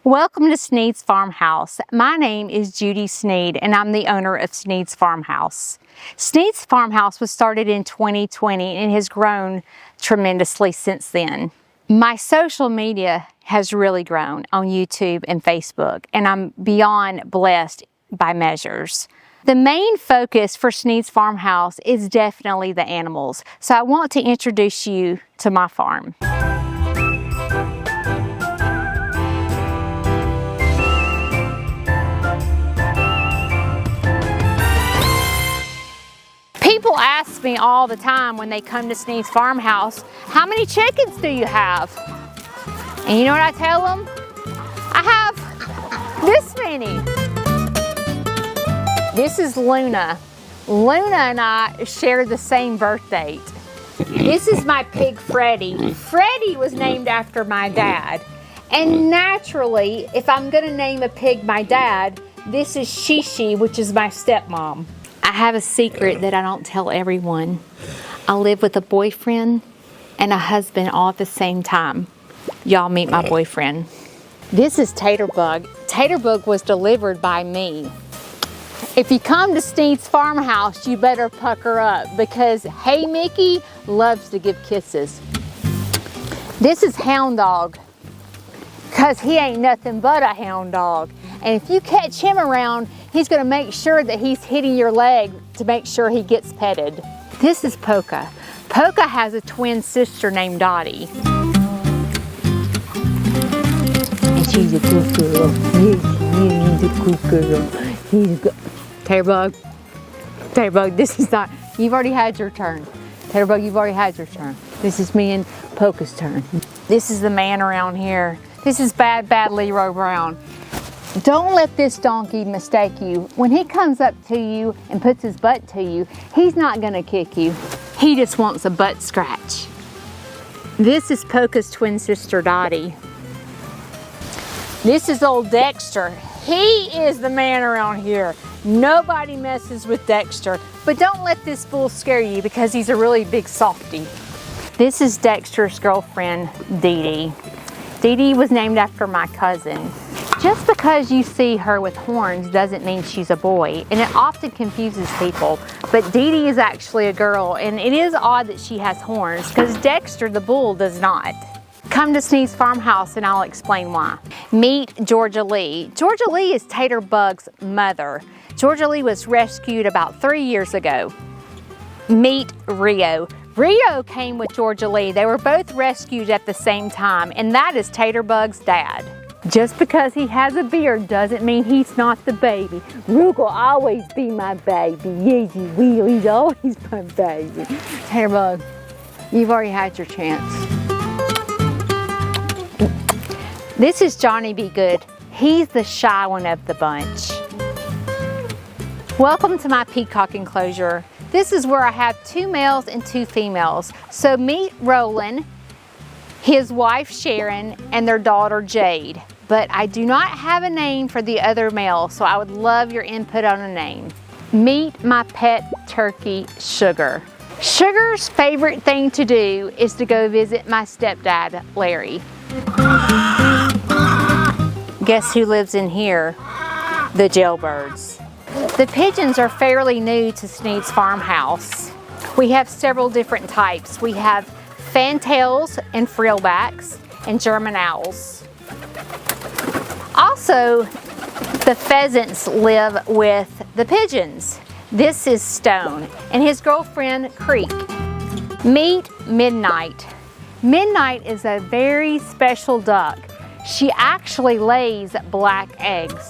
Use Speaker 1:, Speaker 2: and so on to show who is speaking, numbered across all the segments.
Speaker 1: Welcome to Snead's Farmhouse. My name is Judy Snead and I'm the owner of Snead's Farmhouse. Snead's Farmhouse was started in 2020 and has grown tremendously since then. My social media has really grown on YouTube and Facebook, and I'm beyond blessed by measures. The main focus for Snead's Farmhouse is definitely the animals, so I want to introduce you to my farm. People ask me all the time when they come to Snead's Farmhouse, how many chickens do you have? And you know what I tell them? I have this many. This is Luna. Luna and I share the same birth date. This is my pig Freddie. Freddie was named after my dad. And naturally, if I'm gonna name a pig my dad, this is Shishi, which is my stepmom. I have a secret that I don't tell everyone. I live with a boyfriend and a husband all at the same time. Y'all meet my boyfriend. This is Taterbug. Taterbug was delivered by me. If you come to Snead's Farmhouse, you better pucker up because Hey Mickey loves to give kisses. This is Hound Dog because he ain't nothing but a hound dog. And if you catch him around, he's gonna make sure that he's hitting your leg to make sure he gets petted. This is Polka. Polka has a twin sister named Dottie. And she's a good girl. Yes, she's a good girl. She's a good... Taterbug, Taterbug, this is not... You've already had your turn. Taterbug, you've already had your turn. This is me and Polka's turn. This is the man around here. This is Bad Leroy Brown. Don't let this donkey mistake you. When he comes up to you and puts his butt to you, he's not gonna kick you. He just wants a butt scratch. This is Polka's twin sister, Dottie. This is old Dexter. He is the man around here. Nobody messes with Dexter, but don't let this bull scare you because he's a really big softie. This is Dexter's girlfriend, Dee Dee. Dee Dee was named after my cousin. Just because you see her with horns doesn't mean she's a boy, and it often confuses people. But Dee Dee is actually a girl, and it is odd that she has horns because Dexter the bull does not. Come to Snead's Farmhouse and I'll explain why. Meet Georgia Lee. Georgia Lee is Taterbug's mother. Georgia Lee was rescued about 3 years ago. Meet Rio. Rio came with Georgia Lee. They were both rescued at the same time, and that is Taterbug's dad. Just because he has a beard doesn't mean he's not the baby. Rook will always be my baby. Yes, he will. He's always my baby. Taterbug, you've already had your chance. This is Johnny Be Good. He's the shy one of the bunch. Welcome to my peacock enclosure. This is where I have 2 males and 2 females. So meet Roland, his wife Sharon, and their daughter Jade. But I do not have a name for the other male, so I would love your input on a name. Meet my pet turkey, Sugar. Sugar's favorite thing to do is to go visit my stepdad, Larry. Guess who lives in here? The jailbirds. The pigeons are fairly new to Snead's Farmhouse. We have several different types. We have fantails and frillbacks and German owls. Also, the pheasants live with the pigeons. This is Stone and his girlfriend Creek. Meet Midnight. Midnight is a very special duck. She actually lays black eggs.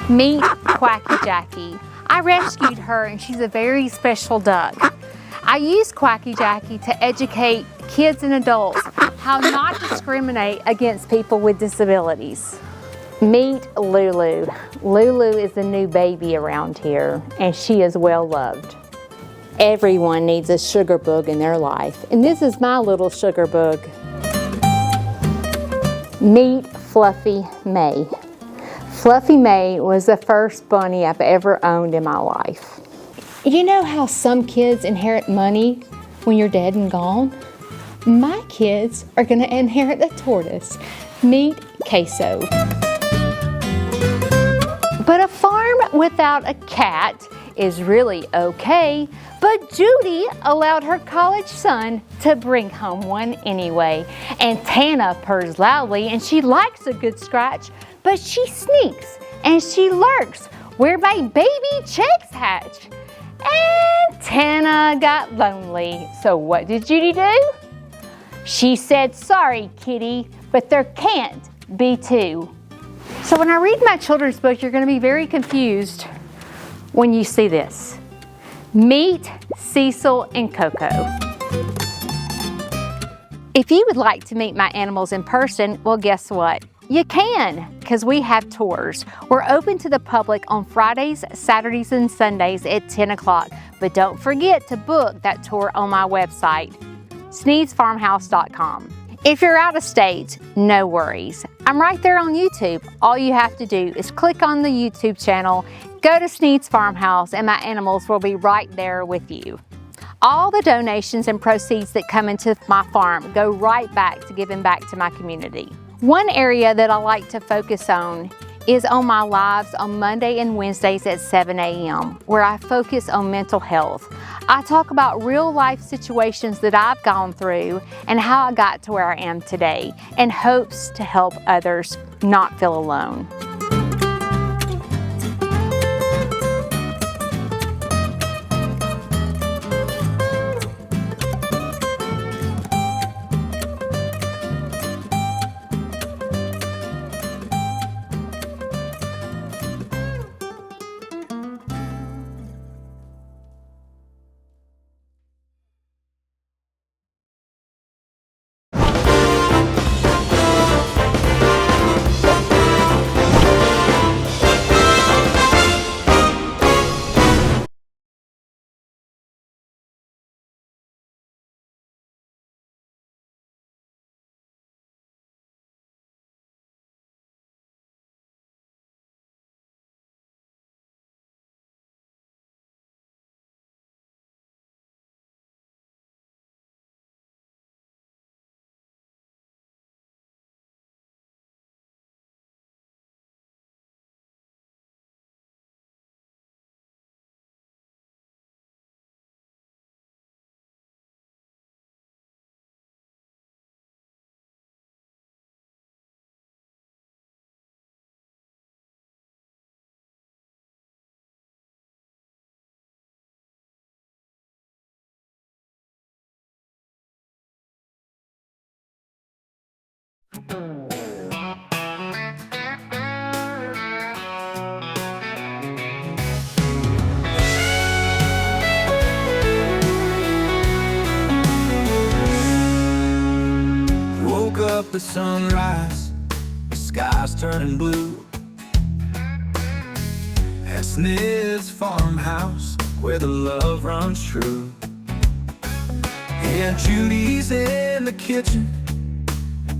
Speaker 1: Meet Quacky Jackie. I rescued her and she's a very special duck. I use Quacky Jackie to educate kids and adults how not to discriminate against people with disabilities. Meet Lulu. Lulu is the new baby around here and she is well loved. Everyone needs a sugar bug in their life, and this is my little sugar bug. Meet Fluffy May. Fluffy May was the first bunny I've ever owned in my life. You know how some kids inherit money when you're dead and gone? My kids are gonna inherit the tortoise. Meet queso. But a farm without a cat is really okay, but Judy allowed her college son to bring home one anyway. And Tana purrs loudly and she likes a good scratch, but she sneaks and she lurks where my baby chicks hatch. And Tana got lonely, so what did Judy do? She said, "Sorry, kitty, but there can't be two." So when I read my children's book, you're going to be very confused when you see this. Meet Cecil and Coco. If you would like to meet my animals in person, well, guess what? You can, because we have tours. We're open to the public on Fridays, Saturdays, and Sundays at 10 o'clock. But don't forget to book that tour on my website, sneadsfarmhouse.com. If you're out of state, no worries. I'm right there on YouTube. All you have to do is click on the YouTube channel, go to Snead's Farmhouse, and my animals will be right there with you. All the donations and proceeds that come into my farm go right back to giving back to my community. One area that I like to focus on is on my lives on Monday and Wednesdays at 7 a.m., where I focus on mental health. I talk about real life situations that I've gone through and how I got to where I am today, in hopes to help others not feel alone.
Speaker 2: Woke up at sunrise, the sky's turning blue. At Snead's farmhouse, where the love runs true. Aunt Judy's in the kitchen,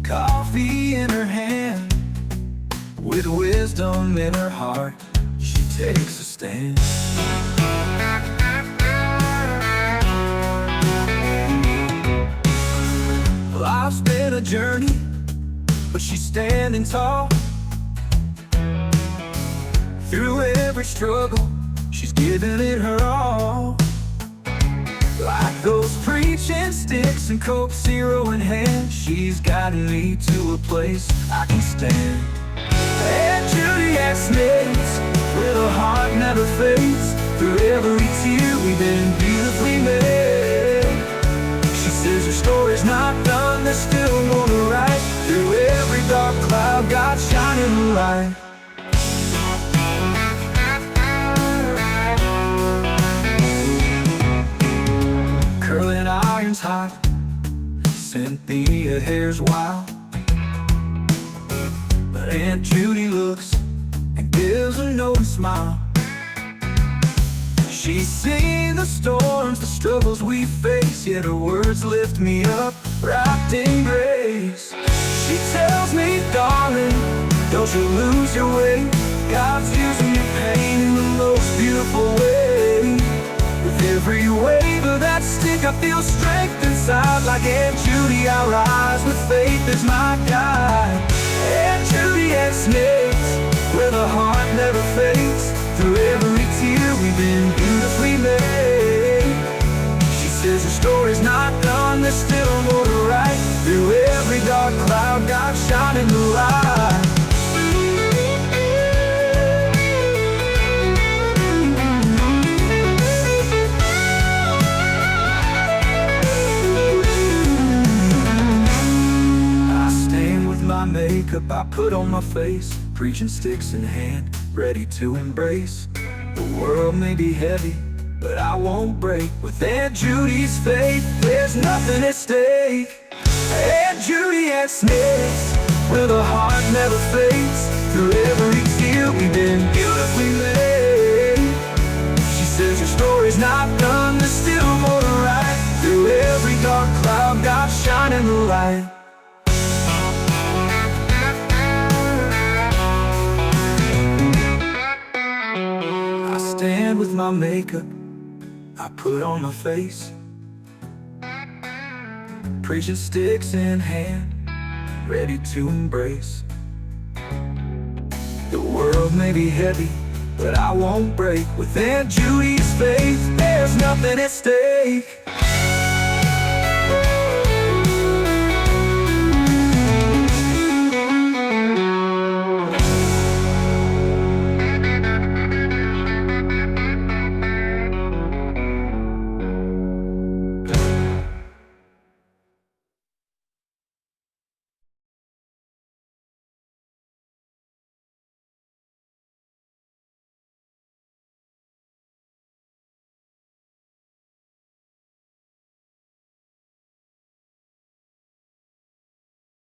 Speaker 2: coffee in her hand. With wisdom in her heart, she takes a stand. Life's been a journey, but she's standing tall. Through every struggle, she's giving it her all. Like those preaching sticks and Coke Zero in hand, she's guiding me to a place I can stand. Aunt Judy at Snead's, where the heart never fades. Through every tear we've been beautifully made. She says her story's not done, there's still more to write. Through every dark cloud, God's shining a light. Curling iron's hot, Cynthia hair's wild. But Aunt Judy looks and gives a knowing smile. She's seen the storms, the struggles we face, yet her words lift me up, wrapped in grace. She tells me, darling, don't you lose your way. God's using your pain in the most beautiful way. With every wave of that stick, I feel strength inside. Like Aunt Judy, I rise with faith as my guide. Aunt Judy and Snead, where the heart never fades. Through every tear we've been beautifully made. She says her story's not done, there's still more to write. Through every dark cloud, God's shining the light. Makeup I put on my face, preaching sticks in hand, ready to embrace. The world may be heavy, but I won't break. With Aunt Judy's faith, there's nothing at stake. Aunt Judy and Snead, where the heart never fades. Through every tear we've been beautifully made. She says her story's not done, there's still more to write. Through every dark cloud, God's shining the light. Stand with my makeup I put on my face, preaching sticks in hand, ready to embrace. The world may be heavy, but I won't break. With Aunt Judy's faith, there's nothing at stake.